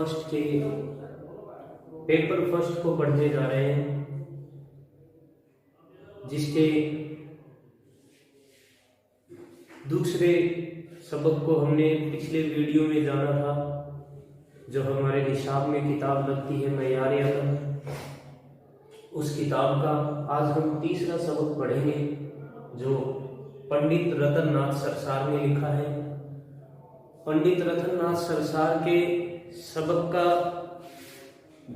First के paper first को पढ़ने जा रहे हैं, जिसके दूसरे सबक को हमने पिछले वीडियो में जाना था, जो हमारे निशाब में किताब लगती है मयारे अदब, उस किताब का आज हम तीसरा सबक पढ़ेंगे, जो पंडित रतननाथ सरसार ने लिखा है। पंडित रतननाथ सरसार के सबक का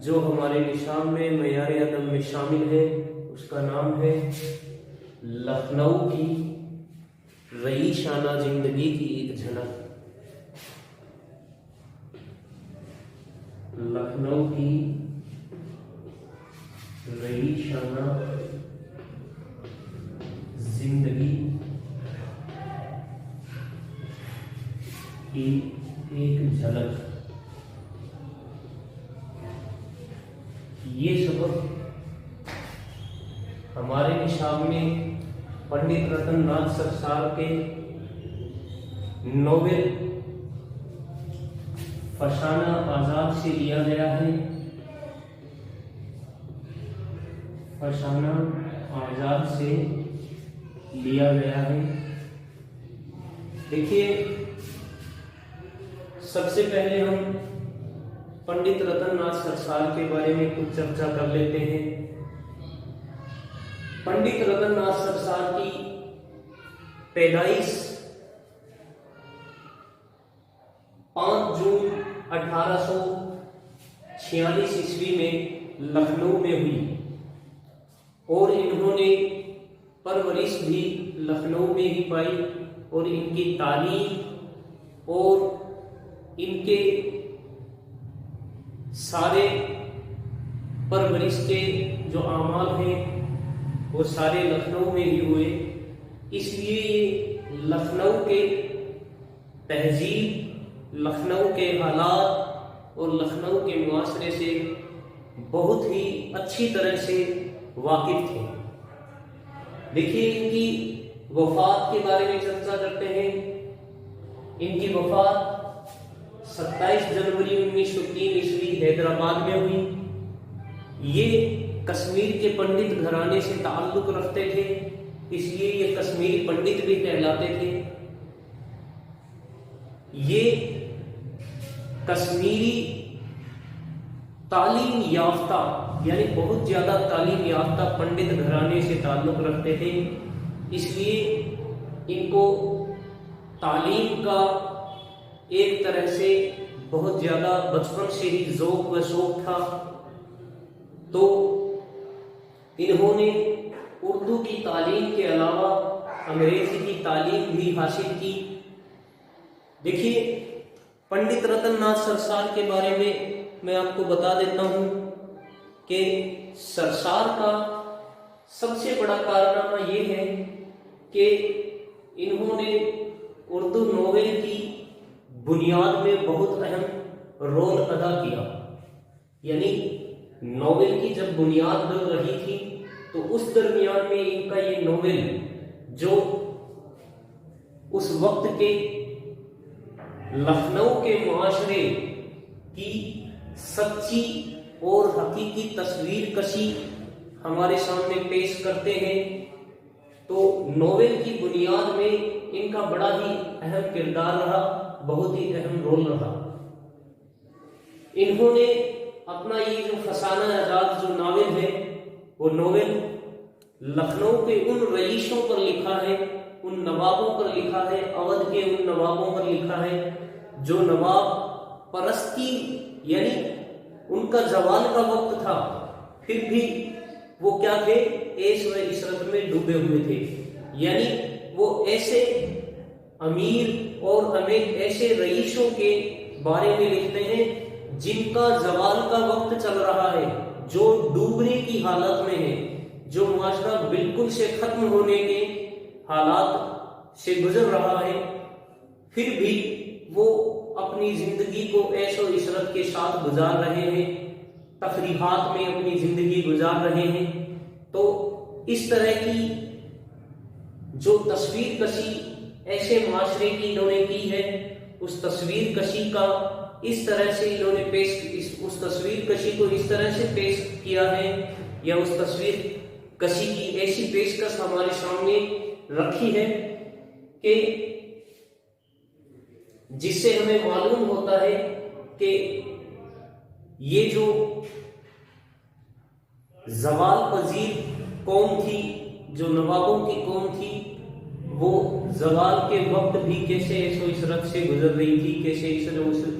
जो हमारे निशाब में मयारे अदब में शामिल है, उसका नाम है लखनऊ की रईशाना जिंदगी की एक झलक। लखनऊ की रईशाना जिंदगी की एक झलक। ये सबक हमारे निशाब में पंडित रतननाथ सरसार के नोवेल फसाना आजाद से लिया गया है। फसाना आजाद से लिया गया है। देखिए, सबसे पहले हम पंडित रतननाथ सरसार के बारे में कुछ चर्चा कर लेते हैं। पंडित रतननाथ सरसार की पैदाइश 5 जून 1846 ईस्वी में लखनऊ में हुई और इन्होंने परवरिश भी लखनऊ में ही पाई और इनकी तालीम और इनके सारे परवरिश के जो आमाल हैं वो सारे लखनऊ में ही हुए। इसलिए ये लखनऊ के तहजीब, लखनऊ के हालात और लखनऊ के मुआशरे से बहुत ही अच्छी तरह से वाकिफ थे। देखिए, इनकी वफात के बारे में चर्चा करते हैं। इनकी वफात 27 जनवरी 1903 ईस्वी हैदराबाद में हुई। ये कश्मीर के पंडित घराने से ताल्लुक रखते थे, इसलिए ये कश्मीरी पंडित भी कहलाते थे। ये कश्मीरी तालीम याफ्ता यानी बहुत ज्यादा तालीम याफ्ता पंडित घराने से ताल्लुक रखते थे, इसलिए इनको तालीम का एक तरह से बहुत ज्यादा बचपन से ही ज़ौक़ व शौक़ था। तो इन्होंने उर्दू की तालीम के अलावा अंग्रेजी की तालीम भी हासिल की। देखिए, पंडित रतननाथ सरसार के बारे में मैं आपको बता देता हूँ कि सरसार का सबसे बड़ा कारनामा ये है कि इन्होंने उर्दू नोवेल की बुनियाद में बहुत अहम रोल अदा किया। यानी नोवेल की जब बुनियाद बन रही थी तो उस दरमियान में इनका ये नोवेल, जो उस वक्त के लखनऊ के मुआशरे की सच्ची और हकीकी तस्वीर कशी हमारे सामने पेश करते हैं, तो नोवेल की बुनियाद में इनका बड़ा ही अहम किरदार रहा, बहुत ही अहम रोल रहा। इन्होंने अपना ये जो फसाना आजाद जो नावल है, वो नोवेल लखनऊ के उन रईसों पर लिखा है, उन नवाबों पर लिखा है, अवध के उन नवाबों पर लिखा है जो नवाब परस्ती यानी उनका जवान का वक्त था, फिर भी वो क्या थे, ऐश व इशरत में डूबे हुए थे। यानी वो ऐसे अमीर और हमें ऐसे रईसों के बारे में लिखते हैं जिनका जवाल का वक्त चल रहा है, जो डूबने की हालत में है, जो मुआशरा बिल्कुल से खत्म होने के हालात से गुजर रहा है, फिर भी वो अपनी जिंदगी को ऐशो इशरत के साथ गुजार रहे हैं, तफरीहात में अपनी जिंदगी गुजार रहे हैं। तो इस तरह की जो तस्वीर कशी ऐसे माशरे की इन्होंने की है, उस तस्वीर कशी का इस तरह से इन्होंने उस तस्वीर कशी को इस तरह से पेश किया है, या उस तस्वीर कशी की ऐसी पेशकश हमारे सामने रखी है कि जिससे हमें मालूम होता है कि ये जो जवाल पजीर कौम थी, जो नवाबों की कौम थी, वो जवाल के वक्त भी कैसे ऐशो इशरत से गुजर रही थी, कैसे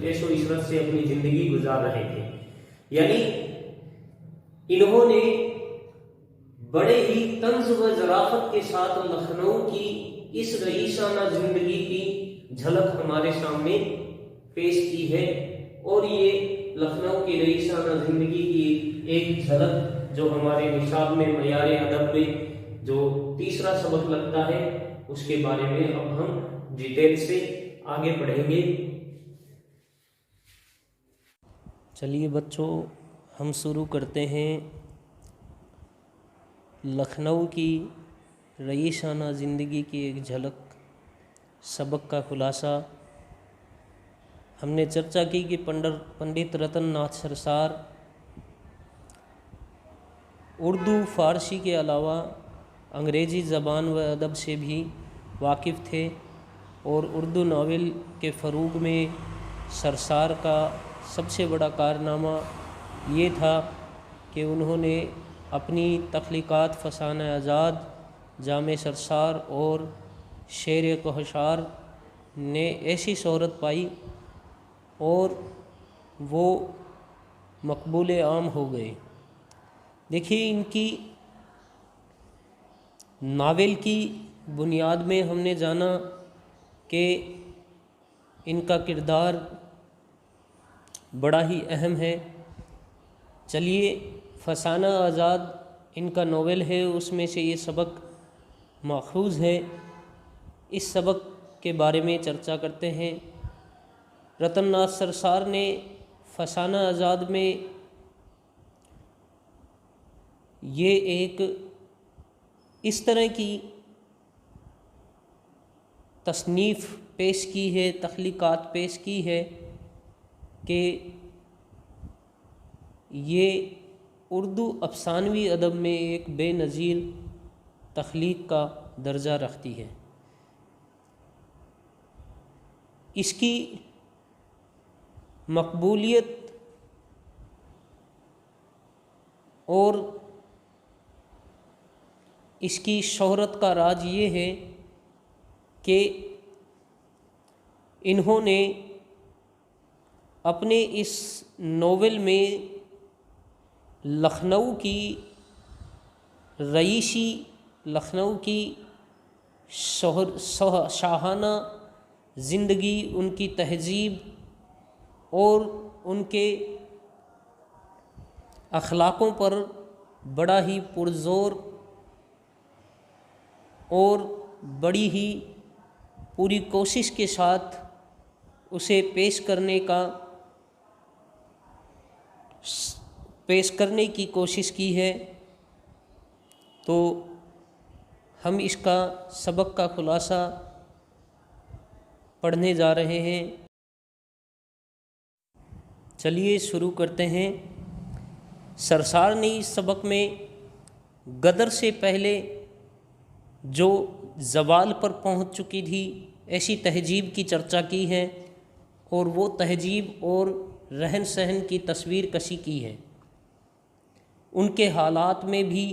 ऐशो इशरत से अपनी जिंदगी गुजार रहे थे। यानी इन्होंने बड़े ही तंज व जराफत के साथ लखनऊ की इस रईसाना जिंदगी की झलक हमारे सामने पेश की है। और ये लखनऊ की रईसाना जिंदगी की एक झलक जो हमारे निशाब में मयारे अदब में जो तीसरा सबक लगता है, उसके बारे में अब हम डिटेल से आगे बढ़ेंगे। चलिए बच्चों, हम शुरू करते हैं लखनऊ की रईसाना ज़िंदगी की एक झलक सबक का खुलासा। हमने चर्चा की कि पंडित रतन नाथ सरसार उर्दू फ़ारसी के अलावा अंग्रेज़ी ज़बान व अदब से भी वाकिफ़ थे, और उर्दू नावल के फ़रोग़ में सरसार का सबसे बड़ा कारनामा ये था कि उन्होंने अपनी तख्लीक़ात फ़साना आज़ाद, जामे सरसार और शेर कहशार ने ऐसी शोहरत पाई और वो मकबूल आम हो गए। देखिए, इनकी नावल की बुनियाद में हमने जाना कि इनका किरदार बड़ा ही अहम है। चलिए, फसाना आज़ाद इनका नावल है, उसमें से ये सबक माखूज़ है। इस सबक के बारे में चर्चा करते हैं। रतन नाथ सरसार ने फसाना आज़ाद में ये एक इस तरह की तसनीफ़ पेश की है, तख्लीक़ात पेश की है कि ये उर्दू अफ़सानवी अदब में एक बेनज़ीर तख्लीक़ का दर्जा रखती है। इसकी मकबूलियत और इसकी शोहरत का राज ये है कि इन्होंने अपने इस नोवेल में लखनऊ की रईसी, लखनऊ की शाहाना ज़िंदगी, उनकी तहज़ीब और उनके अखलाक़ों पर बड़ा ही पुरज़ोर और बड़ी ही पूरी कोशिश के साथ उसे पेश करने की कोशिश की है। तो हम इसका सबक का खुलासा पढ़ने जा रहे हैं। चलिए शुरू करते हैं। सरसार ने इस सबक में गदर से पहले जो ज़वाल पर पहुंच चुकी थी ऐसी तहजीब की चर्चा की है, और वो तहजीब और रहन सहन की तस्वीर कशी की है। उनके हालात में भी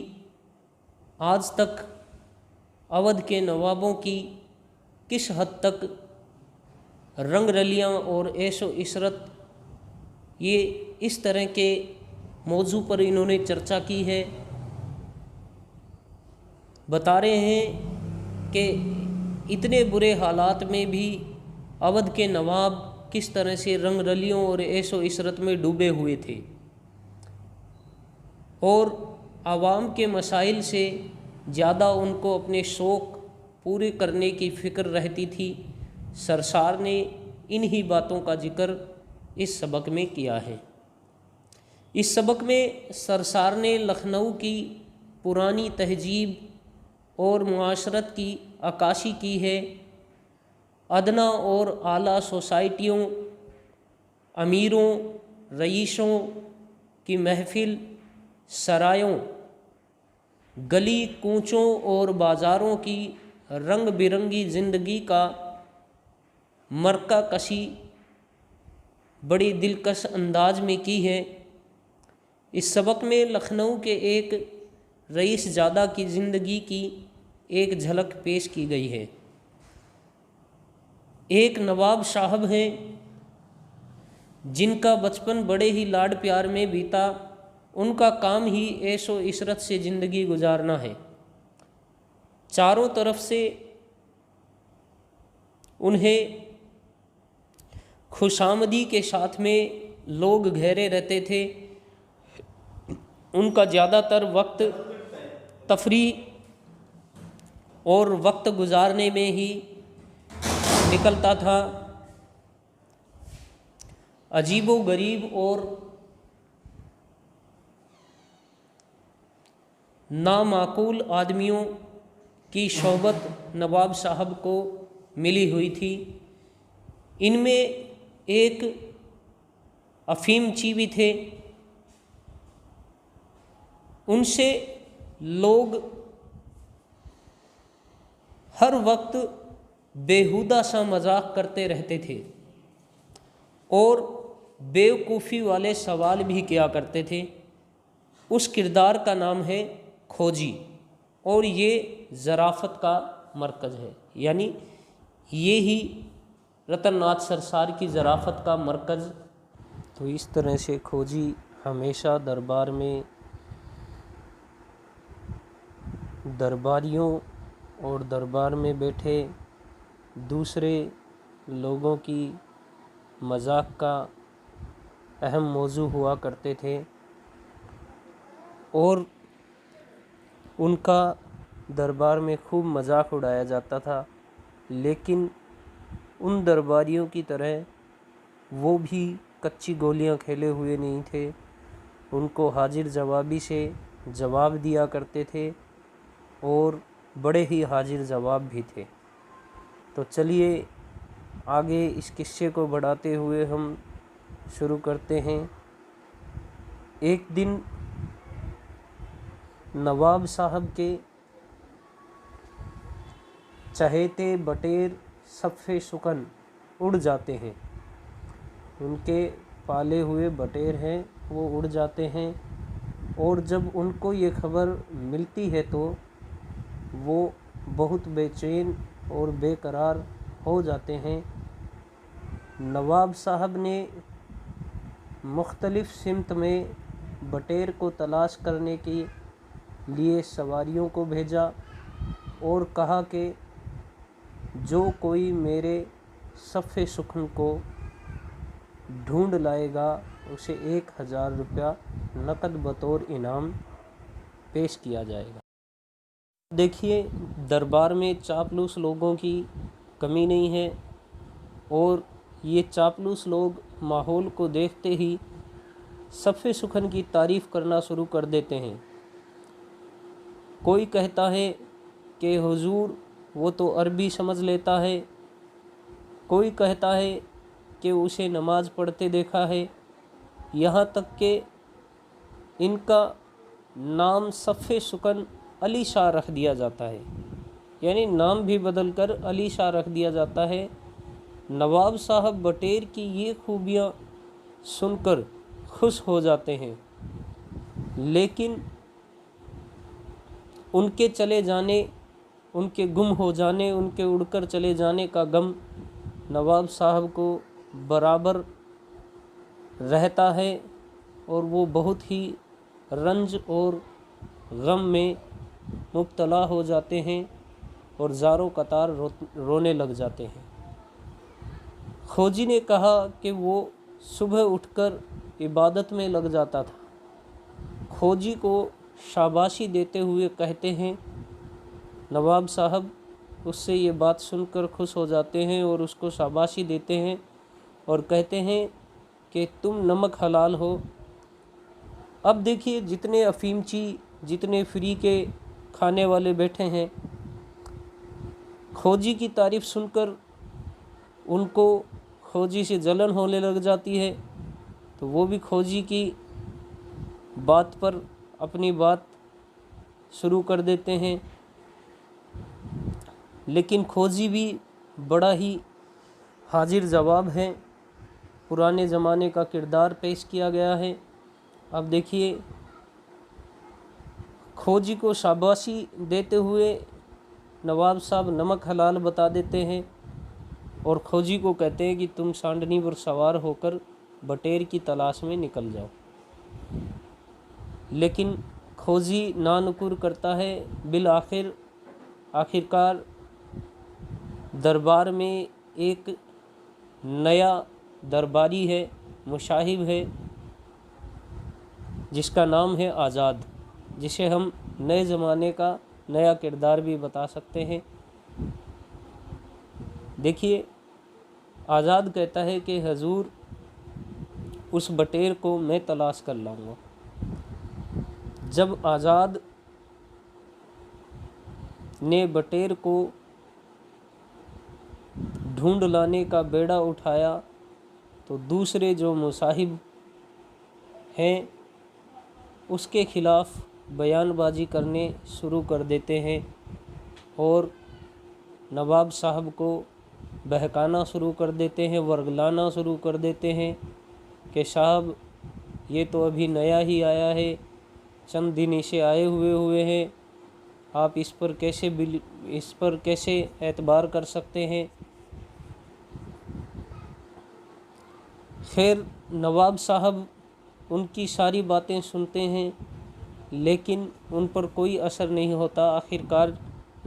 आज तक अवध के नवाबों की किस हद तक रंग रलियाँ और ऐशो इशरत, ये इस तरह के मौजू पर इन्होंने चर्चा की है। बता रहे हैं कि इतने बुरे हालात में भी अवध के नवाब किस तरह से रंग रलियों और ऐशो इशरत में डूबे हुए थे, और आवाम के मसाइल से ज़्यादा उनको अपने शौक़ पूरे करने की फ़िक्र रहती थी। सरसार ने इन्हीं बातों का जिक्र इस सबक में किया है। इस सबक में सरसार ने लखनऊ की पुरानी तहजीब और मुआशरत की अक्कासी की है। अदना और आला सोसाइटियों, अमीरों रईसों की महफिल, सरायों, गली कूचों और बाज़ारों की रंग बिरंगी ज़िंदगी का मरका कशी बड़ी दिलकश अंदाज में की है। इस सबक में लखनऊ के एक रईस ज़ादा की ज़िंदगी की एक झलक पेश की गई है। एक नवाब साहब हैं जिनका बचपन बड़े ही लाड प्यार में बीता। उनका काम ही ऐशो इशरत से ज़िंदगी गुजारना है। चारों तरफ से उन्हें खुशामदी के साथ में लोग घेरे रहते थे। उनका ज़्यादातर वक्त तफरीह और वक्त गुजारने में ही निकलता था। अजीबो गरीब और नामाकूल आदमियों की सोहबत नवाब साहब को मिली हुई थी। इनमें एक अफीमची भी थे। उनसे लोग हर वक्त बेहुदा सा मजाक करते रहते थे और बेवकूफ़ी वाले सवाल भी किया करते थे। उस किरदार का नाम है खोजी और ये ज़राफ़त का मरकज़ है, यानी ये ही रतननाथ सरसार की ज़राफ़त का मरकज़। तो इस तरह से खोजी हमेशा दरबार में दरबारियों और दरबार में बैठे दूसरे लोगों की मजाक का अहम मौजू हुआ करते थे और उनका दरबार में खूब मजाक उड़ाया जाता था। लेकिन उन दरबारियों की तरह वो भी कच्ची गोलियां खेले हुए नहीं थे। उनको हाजिर जवाबी से जवाब दिया करते थे और बड़े ही हाजिर जवाब भी थे। तो चलिए आगे इस किस्से को बढ़ाते हुए हम शुरू करते हैं। एक दिन नवाब साहब के चहेते बटेर सफ़े सुकन उड़ जाते हैं। उनके पाले हुए बटेर हैं वो उड़ जाते हैं और जब उनको ये खबर मिलती है तो वो बहुत बेचैन और बेकरार हो जाते हैं। नवाब साहब ने मुख्तलिफ़ सिमत में बटेर को तलाश करने के लिए सवारियों को भेजा और कहा कि जो कोई मेरे सफ़े सुखन को ढूंढ लाएगा उसे 1000 रुपया नकद बतौर इनाम पेश किया जाएगा। देखिए दरबार में चापलूस लोगों की कमी नहीं है और ये चापलूस लोग माहौल को देखते ही सफ़े सुखन की तारीफ़ करना शुरू कर देते हैं। कोई कहता है कि हुजूर वो तो अरबी समझ लेता है, कोई कहता है कि उसे नमाज पढ़ते देखा है। यहाँ तक कि इनका नाम सफ़े सुकन अली शाह रख दिया जाता है, यानी नाम भी बदलकर अली शाह रख दिया जाता है। नवाब साहब बटेर की ये खूबियाँ सुनकर खुश हो जाते हैं, लेकिन उनके चले जाने, उनके गुम हो जाने, उनके उड़कर चले जाने का गम नवाब साहब को बराबर रहता है और वो बहुत ही रंज और गम में मुब्तला हो जाते हैं और ज़ारों कतार रोने लग जाते हैं। खोजी ने कहा कि वो सुबह उठकर इबादत में लग जाता था। खोजी को शाबाशी देते हुए कहते हैं, नवाब साहब उससे ये बात सुनकर खुश हो जाते हैं और उसको शाबाशी देते हैं और कहते हैं कि तुम नमक हलाल हो। अब देखिए जितने अफीमची, जितने फ्री के खाने वाले बैठे हैं, खोजी की तारीफ़ सुनकर उनको खोजी से जलन होने लग जाती है तो वो भी खोजी की बात पर अपनी बात शुरू कर देते हैं। लेकिन खोजी भी बड़ा ही हाजिर जवाब है, पुराने ज़माने का किरदार पेश किया गया है। अब देखिए, खोजी को शाबाशी देते हुए नवाब साहब नमक हलाल बता देते हैं और खोजी को कहते हैं कि तुम सांडनी पर सवार होकर बटेर की तलाश में निकल जाओ। लेकिन खोजी नानुकुर करता है। आखिरकार दरबार में एक नया दरबारी है, मुशाहिब है, जिसका नाम है आज़ाद, जिसे हम नए ज़माने का नया किरदार भी बता सकते हैं। देखिए, आज़ाद कहता है कि हजूर, उस बटेर को मैं तलाश कर लाऊंगा। जब आज़ाद ने बटेर को ढूंढ लाने का बेड़ा उठाया तो दूसरे जो मुसाहिब हैं उसके खिलाफ बयानबाजी करने शुरू कर देते हैं और नवाब साहब को बहकाना शुरू कर देते हैं, वर्गलाना शुरू कर देते हैं कि साहब, ये तो अभी नया ही आया है, चंद दिन इसे आए हुए हैं, आप इस पर कैसे एतबार कर सकते हैं। खैर, नवाब साहब उनकी सारी बातें सुनते हैं लेकिन उन पर कोई असर नहीं होता। आखिरकार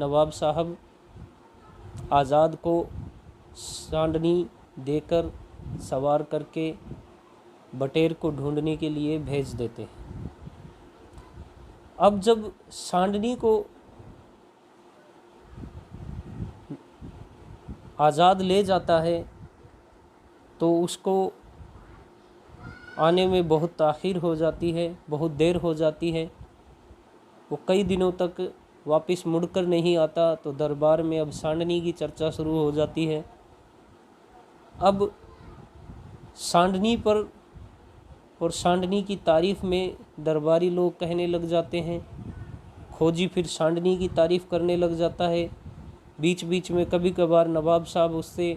नवाब साहब आज़ाद को सांडनी देकर सवार करके बटेर को ढूंढने के लिए भेज देते हैं। अब जब सांडनी को आज़ाद ले जाता है तो उसको आने में बहुत ताख़ीर हो जाती है, बहुत देर हो जाती है। वो कई दिनों तक वापस मुड़कर नहीं आता तो दरबार में अब सांडनी की चर्चा शुरू हो जाती है। अब सांडनी पर और सांडनी की तारीफ़ में दरबारी लोग कहने लग जाते हैं। खोजी फिर सांडनी की तारीफ़ करने लग जाता है। बीच बीच में कभी कभार नवाब साहब उससे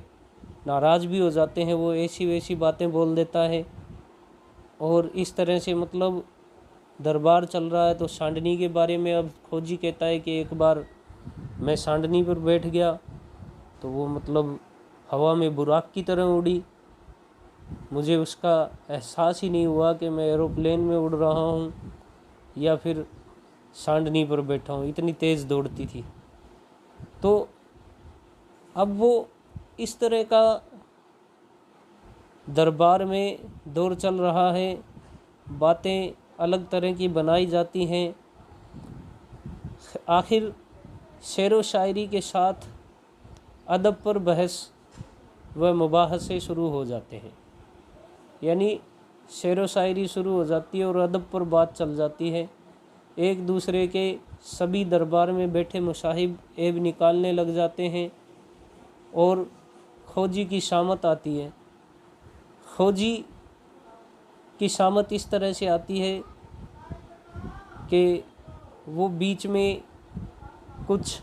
नाराज़ भी हो जाते हैं, वो ऐसी वैसी बातें बोल देता है और इस तरह से मतलब दरबार चल रहा है। तो सांडनी के बारे में अब खोजी कहता है कि एक बार मैं सांडनी पर बैठ गया तो वो मतलब हवा में बुराक की तरह उड़ी, मुझे उसका एहसास ही नहीं हुआ कि मैं एरोप्लेन में उड़ रहा हूँ या फिर सांडनी पर बैठा हूँ, इतनी तेज़ दौड़ती थी। तो अब वो इस तरह का दरबार में दौर चल रहा है, बातें अलग तरह की बनाई जाती हैं। आखिर शेर व शायरी के साथ अदब पर बहस व मुबाहसे शुरू हो जाते हैं, यानी शेर व शायरी शुरू हो जाती है और अदब पर बात चल जाती है। एक दूसरे के सभी दरबार में बैठे मुसाहिब ऐब निकालने लग जाते हैं और खोजी की शामत आती है। खोजी की शामत इस तरह से आती है कि वो बीच में कुछ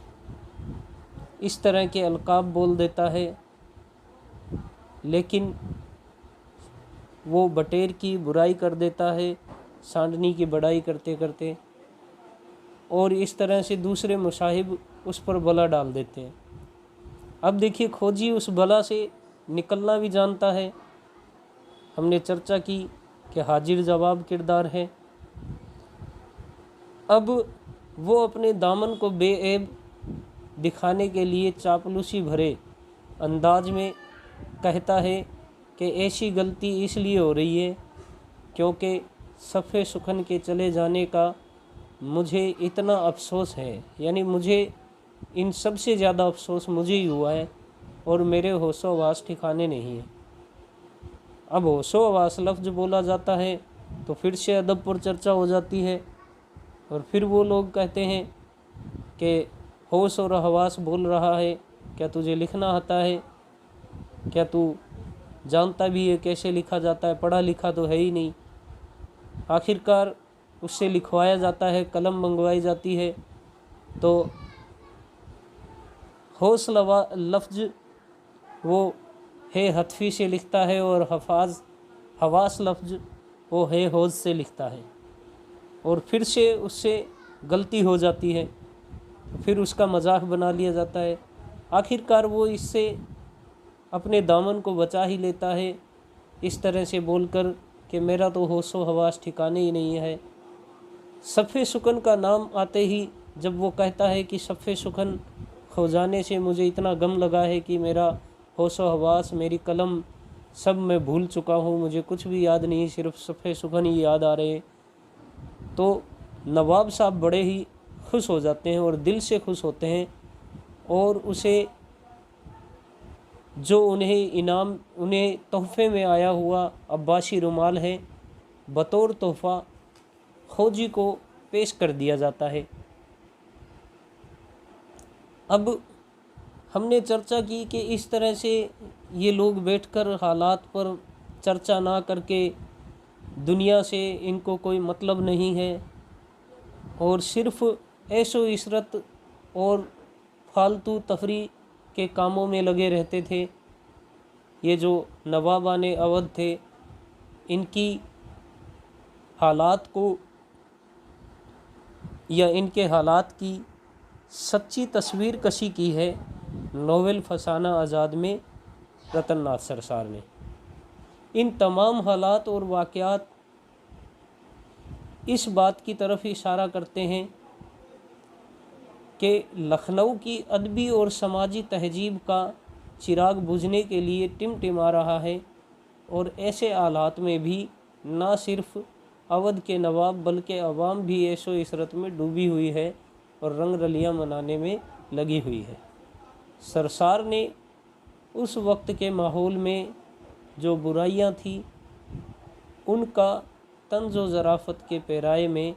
इस तरह के अलकाब बोल देता है, लेकिन वो बटेर की बुराई कर देता है सांडनी की बड़ाई करते करते, और इस तरह से दूसरे मुसाहिब उस पर बला डाल देते हैं। अब देखिए, खोजी उस बला से निकलना भी जानता है। हमने चर्चा की कि हाजिर जवाब किरदार है। अब वो अपने दामन को बेऐब दिखाने के लिए चापलूसी भरे अंदाज में कहता है कि ऐसी गलती इसलिए हो रही है क्योंकि सफ़े सुखन के चले जाने का मुझे इतना अफसोस है, यानी मुझे इन सब से ज़्यादा अफसोस मुझे ही हुआ है और मेरे होशो हवास ठिकाने नहीं है। अब होशो हवास लफ्ज़ बोला जाता है तो फिर से अदब पर चर्चा हो जाती है और फिर वो लोग कहते हैं कि होश और हवास बोल रहा है, क्या तुझे लिखना आता है, क्या तू जानता भी है कैसे लिखा जाता है, पढ़ा लिखा तो है ही नहीं। आखिरकार उससे लिखवाया जाता है, कलम मंगवाई जाती है, तो हौसला लफ्ज़ वो है हथफी से लिखता है और हवास लफ्ज़ वो है हौज से लिखता है, और फिर से उससे गलती हो जाती है, फिर उसका मजाक बना लिया जाता है। आखिरकार वो इससे अपने दामन को बचा ही लेता है, इस तरह से बोलकर कि मेरा तो होशो हवास ठिकाने ही नहीं है। सफ़े सुखन का नाम आते ही जब वो कहता है कि सफ़े सुखन खो जाने से मुझे इतना गम लगा है कि मेरा होशो हवास, मेरी कलम सब मैं भूल चुका हूँ, मुझे कुछ भी याद नहीं, सिर्फ सफ़े सुखन ही याद आ रहे हैं, तो नवाब साहब बड़े ही खुश हो जाते हैं और दिल से खुश होते हैं, और उसे जो उन्हें तोहफे में आया हुआ अब्बासी रुमाल है, बतौर तोहफ़ा खोजी को पेश कर दिया जाता है। अब हमने चर्चा की कि इस तरह से ये लोग बैठकर हालात पर चर्चा ना करके, दुनिया से इनको कोई मतलब नहीं है और सिर्फ ऐशो इशरत और फालतू तफरी के कामों में लगे रहते थे। ये जो नवाबाने अवध थे, इनकी हालात को या इनके हालात की सच्ची तस्वीर कशी की है नोवेल फसाना आज़ाद में रतन नाथ सरसार ने। इन तमाम हालात और वाक़यात इस बात की तरफ इशारा करते हैं कि लखनऊ की अदबी और समाजी तहजीब का चिराग बुझने के लिए टिमटिमा रहा है, और ऐसे हालात में भी ना सिर्फ अवध के नवाब बल्कि अवाम भी ऐशो इशरत में डूबी हुई है और रंग रलियाँ मनाने में लगी हुई है। सरसार ने उस वक्त के माहौल में जो बुराइयां थी उनका तंज़ो ज़राफ़त के पैराए में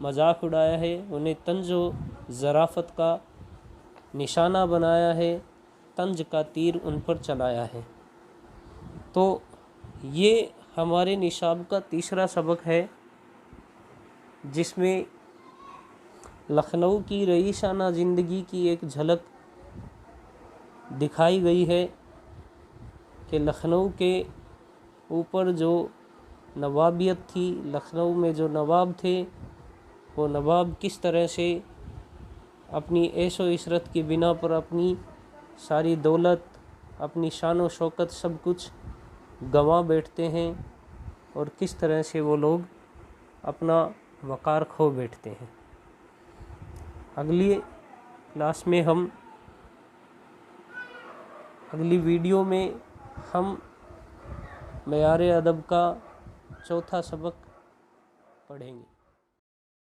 मजाक उड़ाया है, उन्हें तंज़ो ज़राफ़त का निशाना बनाया है, तंज का तीर उन पर चलाया है। तो ये हमारे निशाब का तीसरा सबक है, जिसमें लखनऊ की रईसाना ज़िंदगी की एक झलक दिखाई गई है कि लखनऊ के ऊपर जो नवाबियत थी, लखनऊ में जो नवाब थे, वो नवाब किस तरह से अपनी ऐशो इशरत की बिना पर अपनी सारी दौलत, अपनी शान व शौकत सब कुछ गंवा बैठते हैं, और किस तरह से वो लोग अपना वक़ार खो बैठते हैं। अगली क्लास में अगली वीडियो में हम मयारे अदब का चौथा सबक पढ़ेंगे।